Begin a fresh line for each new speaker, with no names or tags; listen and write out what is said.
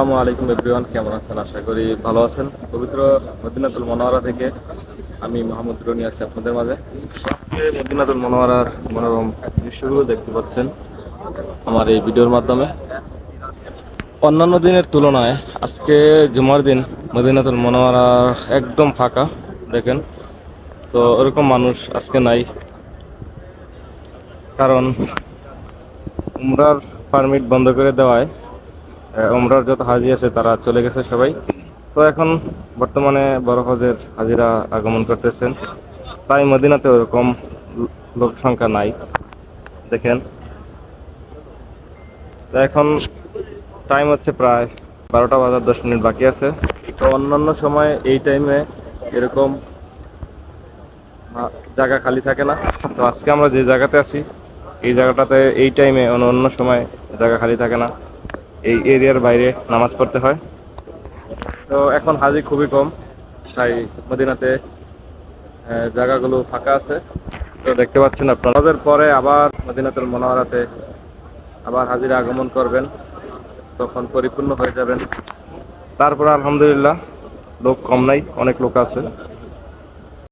আসসালামু আলাইকুম এভরিওয়ান, কেমন আছেন? আশা করি ভালো আছেন। পবিত্র মদিনাতুল মুনাওয়ারা থেকে আমি মোহাম্মদ রনি আছি আপনাদের মাঝে। আজকে মদিনাতুল মুনাওয়ারার মনোরম দৃশ্যগুলো দেখতে পাচ্ছেন আমার এই ভিডিওর মাধ্যমে। অন্যান্য দিনের তুলনায় আজকে জুমার দিন মদিনাতুল মুনাওয়ারা একদম ফাঁকা। দেখেন, তো ওরকম মানুষ আজকে নাই, কারণ উমরার পারমিট বন্ধ করে দেওয়ায় উমরার যত হাজি আছে তারা চলে গেছে সবাই। তো এখন বর্তমানে বড় হজের হাজিরা আগমন করতেছেন, তাই মদিনাতে ওরকম লোক সংখ্যা নাই। দেখেন, তো এখন টাইম হচ্ছে প্রায় 12টা বাজার 10 মিনিট বাকি আছে। তো অন্যান্য সময় এই টাইমে এরকম জায়গা খালি থাকে না। তো আজকে আমরা যে জায়গাতে আছি এই জায়গাটাতে এই টাইমে অন্য সময় জায়গা খালি থাকে না, এই এরিয়ার বাইরে নামাজ পড়তে হয়। তো এখন হাজি খুবই কম, তাই মদিনাতে জায়গাগুলো ফাঁকা আছে। তো দেখতে পাচ্ছেন আপনারা, নামাজের পরে আবার মদিনাতুল মুনাওয়ারাতে আবার হাজিরা আগমন করবেন, তখন পরিপূর্ণ হয়ে যাবেন। তারপর আলহামদুলিল্লাহ লোক কম নাই, অনেক লোক আছে।